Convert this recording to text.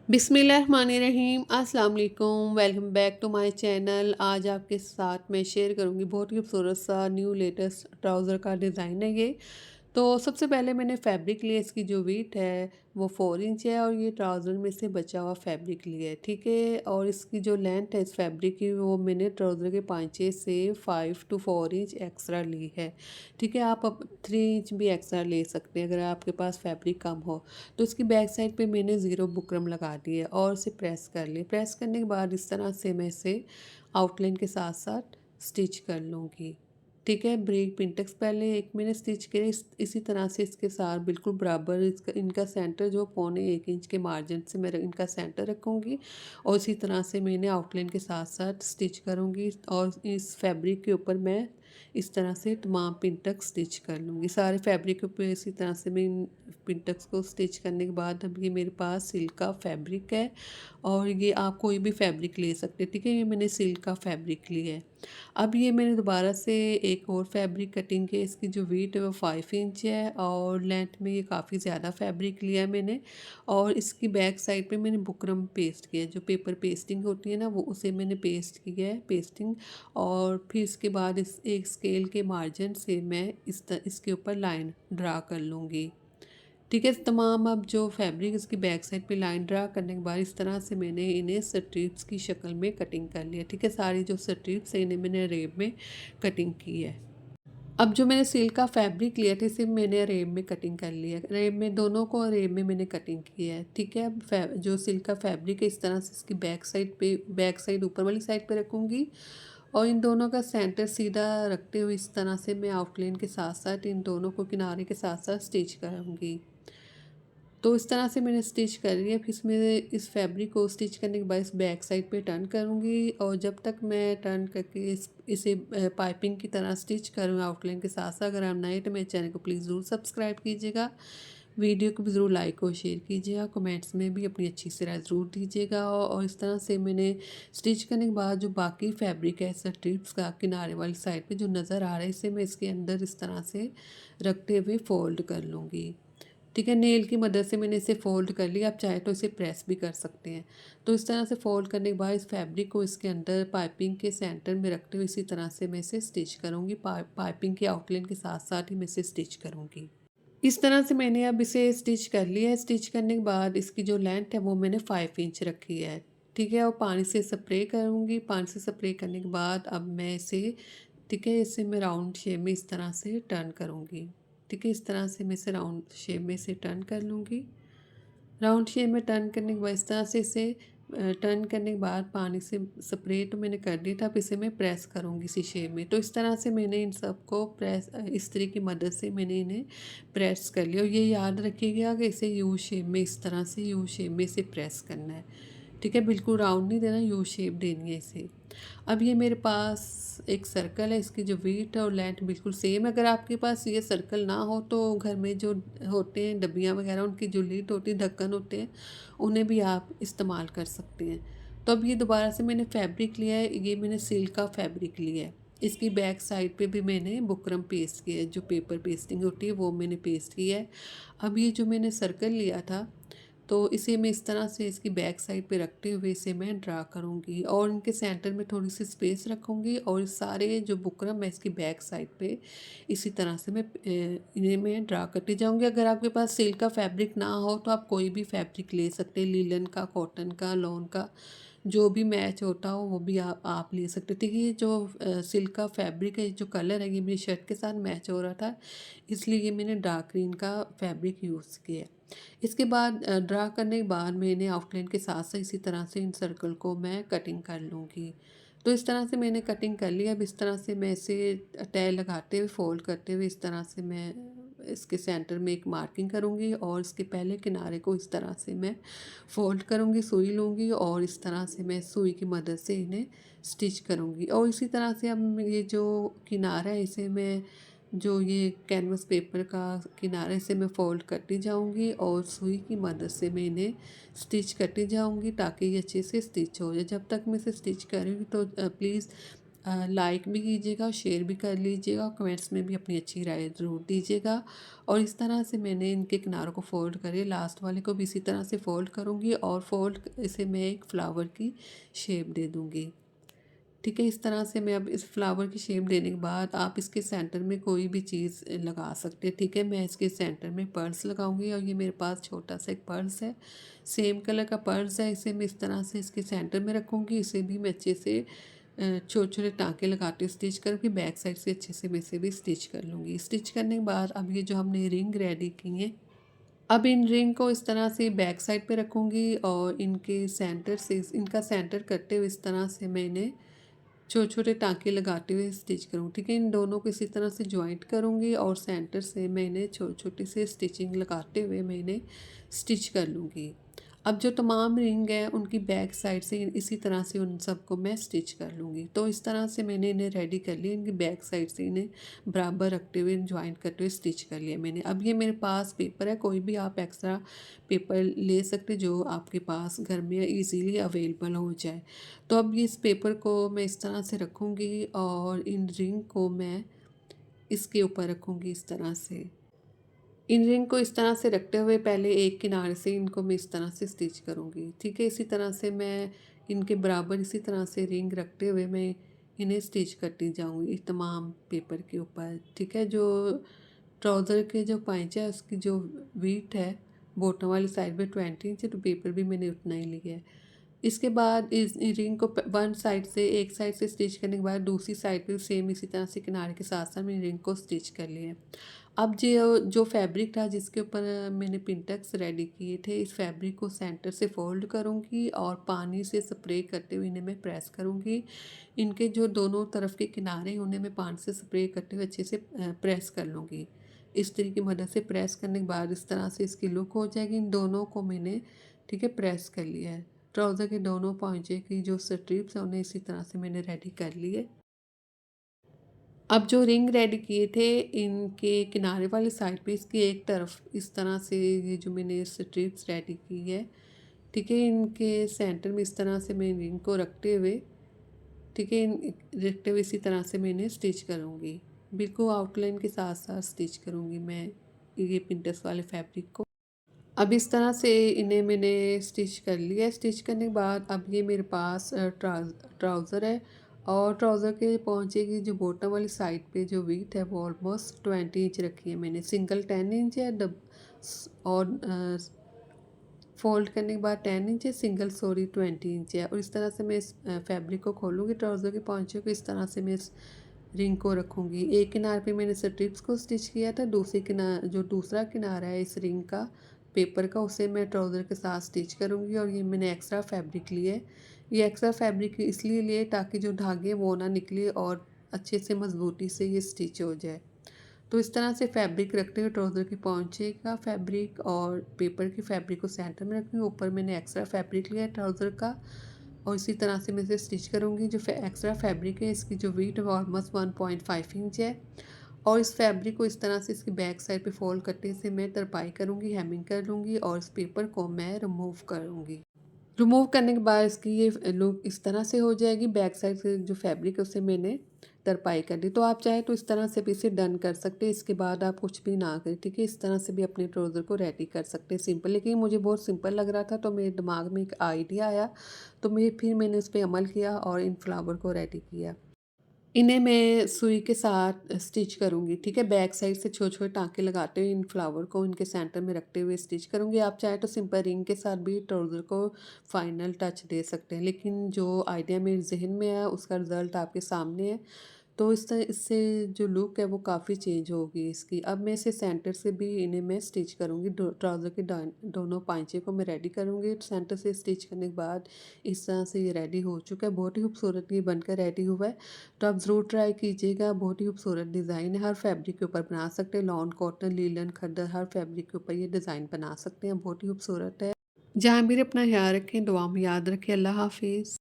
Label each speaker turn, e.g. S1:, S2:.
S1: बिस्मिल्लाहिर्रहमानिर्रहीम अस्सलाम वालेकुम। Welcome back to my channel. आज आपके साथ मैं शेयर करूंगी बहुत ही खूबसूरत सा न्यू लेटेस्ट ट्राउज़र का डिज़ाइन है ये। तो सबसे पहले मैंने फैब्रिक लिया, इसकी जो वीट है वो 4 इंच है और ये ट्राउज़र में से बचा हुआ फैब्रिक लिया है, ठीक है। और इसकी जो लेंथ है इस फैब्रिक की वो मैंने ट्राउज़र के पांचे से 5 to 4 इंच एक्स्ट्रा ली है, ठीक है। आप अब 3 इंच भी एक्स्ट्रा ले सकते हैं अगर आपके पास फैब्रिक कम हो। तो इसकी बैक साइड पे मैंने ज़ीरो बुकरम लगा दी है और इसे प्रेस कर लिया। प्रेस करने के बाद इस तरह से मैं इसे आउटलाइन के साथ साथ स्टिच कर लूँगी, ठीक है। ब्रेक पिंटेक्स पहले एक मैंने स्टिच किया, इसी तरह से इसके साथ बिल्कुल बराबर इसका इनका सेंटर जो 1.25 इंच के मार्जिन से मैं इनका सेंटर रखूँगी और इसी तरह से मैंने आउटलाइन के साथ साथ स्टिच करूँगी और इस फैब्रिक के ऊपर मैं इस तरह से तमाम पिंटक्स स्टिच कर लूँगी। सारे फैब्रिक के ऊपर इसी तरह से मैं इन पिंटक्स को स्टिच करने के बाद अब ये मेरे पास सिल्क का फैब्रिक है और ये आप कोई भी फैब्रिक ले सकते हैं, ठीक है। ये मैंने सिल्क का फैब्रिक लिया है। अब ये मैंने दोबारा से एक और फैब्रिक कटिंग की, इसकी जो वेट है वो 5 इंच है और लेंथ में ये काफ़ी ज़्यादा फैब्रिक लिया है मैंने। और इसकी बैक साइड पे मैंने बुकरम पेस्ट किया है, जो पेपर पेस्टिंग होती है ना वो उसे मैंने पेस्ट किया है, पेस्टिंग। और फिर इसके बाद इस एक स्केल के मार्जिन से मैं इसके ऊपर लाइन ड्रा कर लूँगी, ठीक है। तमाम अब जो फैब्रिक इसकी बैक साइड पे लाइन ड्रा करने के बाद इस तरह से मैंने इन्हें स्ट्रिप्स की शक्ल में कटिंग कर लिया, ठीक है। सारी जो स्ट्रिप्स हैं इन्हें मैंने रेब में कटिंग की है। अब जो मैंने सिल्क का फैब्रिक लिया था इसे मैंने रेब में कटिंग कर लिया, रेब में दोनों को रेब में मैंने कटिंग की है, ठीक है। अब जो सिल्क का फैब्रिक है इस तरह से इसकी बैक साइड ऊपर वाली साइड पे रखूँगी और इन दोनों का सेंटर सीधा रखते हुए इस तरह से मैं आउटलाइन के साथ साथ इन दोनों को किनारे के साथ साथ स्टिच करूँगी। तो इस तरह से मैंने स्टिच कर लिया। फिर इसमें इस फैब्रिक को स्टिच करने के बाद इस बैक साइड पे टर्न करूँगी और जब तक मैं टर्न करके इसे पाइपिंग की तरह स्टिच करूँ आउटलाइन के साथ साथ, अगर आप नए तो मेरे चैनल को प्लीज़ ज़रूर सब्सक्राइब कीजिएगा, वीडियो को भी ज़रूर लाइक और शेयर कीजिएगा, कमेंट्स में भी अपनी अच्छी सी राय ज़रूर दीजिएगा। और इस तरह से मैंने स्टिच करने के बाद जो बाकी फैब्रिक है स्ट्रिप्स का किनारे वाली साइड पे जो नज़र आ रहा है इसे मैं इसके अंदर इस तरह से रखते हुए फोल्ड कर लूँगी, ठीक है। नेल की मदद से मैंने इसे फ़ोल्ड कर लिया, आप चाहे तो इसे प्रेस भी कर सकते हैं। तो इस तरह से फ़ोल्ड करने के बाद इस फैब्रिक को इसके अंदर पाइपिंग के सेंटर में रखते हुए इसी तरह से मैं इसे स्टिच करूँगी। पाइपिंग की आउटलाइन के साथ साथ ही मैं इसे स्टिच करूँगी। इस तरह से मैंने अब इसे स्टिच कर लिया है। स्टिच करने के बाद इसकी जो लेंथ है वो मैंने 5 इंच रखी है, ठीक है। और पानी से स्प्रे करूँगी। पानी से स्प्रे करने के बाद अब मैं इसे, ठीक है, इसे मैं राउंड शेप में इस तरह से टर्न करूँगी, ठीक है। इस तरह से मैं इसे राउंड शेप में इसे टर्न कर लूँगी। राउंड शेप में टर्न करने के बाद इस तरह से इसे टर्न करने के बाद पानी से स्प्रे तो मैंने कर दिया था, अब इसे मैं प्रेस करूँगी इसी शेप में। तो इस तरह से मैंने इन सबको इस्त्री की मदद से मैंने इन्हें प्रेस कर लिया और ये याद रखिएगा कि इसे यू शेप में इस तरह से यू शेप में इसे प्रेस करना है, ठीक है। बिल्कुल राउंड नहीं देना, यू शेप देनी है इसे। अब ये मेरे पास एक सर्कल है, इसकी जो वेट और लेंथ बिल्कुल सेम है। अगर आपके पास ये सर्कल ना हो तो घर में जो होते हैं डब्बियाँ वगैरह उनकी जो लीड होती है, ढक्कन होते हैं, उन्हें भी आप इस्तेमाल कर सकते हैं। तो अब ये दोबारा से मैंने फैब्रिक लिया है, ये मैंने सिल्क का फैब्रिक लिया है। इसकी बैक साइड पे भी मैंने बुकरम पेस्ट किया है, जो पेपर पेस्टिंग होती है वो मैंने पेस्ट किया है। अब ये जो मैंने सर्कल लिया था तो इसे मैं इस तरह से इसकी बैक साइड पे रखते हुए इसे मैं ड्रा करूँगी और इनके सेंटर में थोड़ी सी स्पेस रखूँगी और सारे जो बुकरम है इसकी बैक साइड पे इसी तरह से इन्हें मैं ड्रा करती जाऊँगी। अगर आपके पास सिल्क का फैब्रिक ना हो तो आप कोई भी फैब्रिक ले सकते हैं, लीलन का, कॉटन का, लॉन का, जो भी मैच होता हो वो भी आप ले सकते थे। ये जो सिल्क का फैब्रिक है, जो कलर है ये मेरी शर्ट के साथ मैच हो रहा था, इसलिए ये मैंने डार्क ग्रीन का फैब्रिक यूज़ किया है। इसके बाद ड्रा करने के बाद मैंने आउटलाइन के साथ साथ इसी तरह से इन सर्कल को मैं कटिंग कर लूँगी। तो इस तरह से मैंने कटिंग कर लिया। अब इस तरह से मैं इसे तय लगाते हुए फोल्ड करते हुए इस तरह से मैं इसके सेंटर में एक मार्किंग करूँगी और इसके पहले किनारे को इस तरह से मैं फोल्ड करूँगी, सुई लूँगी और इस तरह से मैं सुई की मदद से इन्हें स्टिच करूँगी। और इसी तरह से अब ये जो किनारा है इसे मैं, जो ये कैनवस पेपर का किनारे से मैं फ़ोल्ड करती जाऊंगी और सुई की मदद से मैं इन्हें स्टिच करती जाऊंगी ताकि ये अच्छे से स्टिच हो जाए। जब तक मैं इसे स्टिच करूँगी तो प्लीज़ लाइक भी कीजिएगा और शेयर भी कर लीजिएगा और कमेंट्स में भी अपनी अच्छी राय ज़रूर दीजिएगा। और इस तरह से मैंने इनके किनारों को फ़ोल्ड करे, लास्ट वाले को भी इसी तरह से फ़ोल्ड करूँगी और फ़ोल्ड इसे मैं एक फ्लावर की शेप दे दूँगी। ठीक है, इस तरह से मैं अब इस फ्लावर की शेप देने के बाद आप इसके सेंटर में कोई भी चीज़ लगा सकते हैं। ठीक है, मैं इसके सेंटर में पर्ल्स लगाऊंगी और ये मेरे पास छोटा सा एक पर्ल्स है, सेम कलर का पर्ल्स है। इसे मैं इस तरह से इसके सेंटर में रखूँगी। इसे भी मैं अच्छे से छोटे छोटे टाँके लगाते हुए स्टिच करके बैक साइड से अच्छे से मैं इसे भी स्टिच कर लूँगी। स्टिच करने के बाद अब ये जो हमने रिंग रेडी की है, अब इन रिंग को इस तरह से बैक साइड पे रखूँगी और इनके सेंटर से इनका सेंटर करते हुए इस तरह से मैंने छोटे छोटे टाँके लगाते हुए स्टिच करूँ। ठीक है, इन दोनों को इसी तरह से जॉइंट करूँगी और सेंटर से मैंने छोटे छोटे से स्टिचिंग लगाते हुए मैंने स्टिच कर लूँगी। अब जो तमाम रिंग है उनकी बैक साइड से इसी तरह से उन सबको मैं स्टिच कर लूँगी। तो इस तरह से मैंने इन्हें रेडी कर लिया, इनकी बैक साइड से इन्हें बराबर रखते हुए जॉइंट करते हुए स्टिच कर लिया मैंने। अब ये मेरे पास पेपर है, कोई भी आप एक्स्ट्रा पेपर ले सकते जो आपके पास घर में ईज़िली अवेलेबल हो जाए। तो अब ये इस पेपर को मैं इस तरह से रखूँगी और इन रिंग को मैं इसके ऊपर रखूँगी इस तरह से। इन रिंग को इस तरह से रखते हुए पहले एक किनारे से इनको मैं इस तरह से स्टिच करूँगी। ठीक है, इसी तरह से मैं इनके बराबर इसी तरह से रिंग रखते हुए मैं इन्हें स्टिच करती जाऊँगी तमाम पेपर के ऊपर। ठीक है, जो ट्राउज़र के जो पाइंच है उसकी जो वीथ है बॉटम वाली साइड पे 20 इंच है, तो पेपर भी मैंने उतना ही लिया है। इसके बाद इस रिंग को वन साइड से एक साइड से स्टिच करने के बाद दूसरी साइड पे सेम इसी तरह से किनारे के साथ साथ मैंने रिंग को स्टिच कर लिया है। अब जो जो फैब्रिक था जिसके ऊपर मैंने पिंटेक्स रेडी किए थे, इस फैब्रिक को सेंटर से फोल्ड करूँगी और पानी से स्प्रे करते हुए इन्हें मैं प्रेस करूँगी। इनके जो दोनों तरफ के किनारे हैं उन्हें मैं पानी से स्प्रे करते हुए अच्छे से प्रेस कर लूँगी। इस्त्री की मदद से प्रेस करने के बाद इस तरह से इसकी लुक हो जाएगी। इन दोनों को मैंने ठीक है प्रेस कर लिया है। ट्राउज़र के दोनों पहुँचे की जो स्ट्रिप्स हैं उन्हें इसी तरह से मैंने रेडी कर लिए। अब जो रिंग रेडी किए थे इनके किनारे वाली साइड पे इसकी एक तरफ इस तरह से ये जो मैंने स्ट्रिप्स रेडी की है, ठीक है, इनके सेंटर में इस तरह से मैं रिंग को रखते हुए ठीक है रखते हुए इसी तरह से मैं इन्हें स्टिच करूँगी। बिल्कुल आउटलाइन के साथ साथ स्टिच करूँगी मैं ये पिंटरेस्ट वाले फैब्रिक को। अब इस तरह से इन्हें मैंने स्टिच कर लिया। स्टिच करने के बाद अब ये मेरे पास ट्राउज़र है और ट्राउज़र के पहुँचे की जो बॉटम वाली साइड पे जो वीथ है वो ऑलमोस्ट 20 इंच रखी है मैंने। सिंगल 10 इंच है और फोल्ड करने के बाद 10 इंच है, सिंगल सॉरी 20 इंच है। और इस तरह से मैं इस फैब्रिक को खोलूँगी, ट्राउज़र के पहुँचे को इस तरह से मैं इस रिंग को रखूँगी। एक किनारे पे मैंने स्ट्रिप्स को स्टिच किया था, दूसरी किनार जो दूसरा किनारा है इस रिंग का पेपर का उसे मैं ट्राउज़र के साथ स्टिच करूँगी। और ये मैंने एक्स्ट्रा फैब्रिक लिए है। ये एक्स्ट्रा फैब्रिक इसलिए लिए ताकि जो धागे वो ना निकले और अच्छे से मजबूती से ये स्टिच हो जाए। तो इस तरह से फैब्रिक रखते हुए ट्राउज़र के पहुँचे का फैब्रिक और पेपर की फैब्रिक को सेंटर में रखूँगी। ऊपर मैंने एक्स्ट्रा फैब्रिक लिया है ट्राउज़र का और इसी तरह से मैं इसे स्टिच करूँगी। जो एक्स्ट्रा फैब्रिक है इसकी जो वीथ है वो ऑलमोस्ट 1.5 इंच है। और इस फैब्रिक को इस तरह से इसकी बैक साइड पे फोल्ड करने से मैं तरपाई करूँगी, हेमिंग कर लूँगी और इस पेपर को मैं रिमूव करूँगी। रिमूव करने के बाद इसकी ये लुक इस तरह से हो जाएगी। बैक साइड से जो फैब्रिक है उसे मैंने तरपाई कर दी। तो आप चाहे तो इस तरह से भी इसे डन कर सकते हैं। इसके बाद आप कुछ भी ना करें, ठीक है। इस तरह से भी अपने ट्राउज़र को रेडी कर सकते हैं सिंपल। लेकिन मुझे बहुत सिंपल लग रहा था तो मेरे दिमाग में एक आइडिया आया, तो फिर मैंने उस पर अमल किया और इन फ्लावर को रेडी किया। इन्हें मैं सुई के साथ स्टिच करूँगी, ठीक है। बैक साइड से छोटे-छोटे टाँके लगाते हुए इन फ्लावर को इनके सेंटर में रखते हुए स्टिच करूँगी। आप चाहें तो सिंपल रिंग के साथ भी ट्राउज़र को फाइनल टच दे सकते हैं। लेकिन जो आइडिया मेरे ज़हन में है उसका रिज़ल्ट आपके सामने है। तो इस तरह इससे जो लुक है वो काफ़ी चेंज होगी इसकी। अब मैं इसे सेंटर से भी इन्हें मैं स्टिच करूँगी। ट्राउज़र के दोनों पांचे को मैं रेडी करूँगी। सेंटर से स्टिच करने के बाद इस तरह से ये रेडी हो चुका है। बहुत ही खूबसूरत ये बनकर रेडी हुआ है। तो आप ज़रूर ट्राई कीजिएगा। बहुत ही खूबसूरत डिज़ाइन है। हर फैब्रिक के ऊपर बना सकते हैं। लॉन, कॉटन, लीलन, खद्दर हर फैब्रिक के ऊपर ये डिज़ाइन बना सकते हैं। बहुत ही खूबसूरत है। जहाँ भी अपना ख्याल रखें, दुआ में याद रखें। अल्लाह हाफिज़।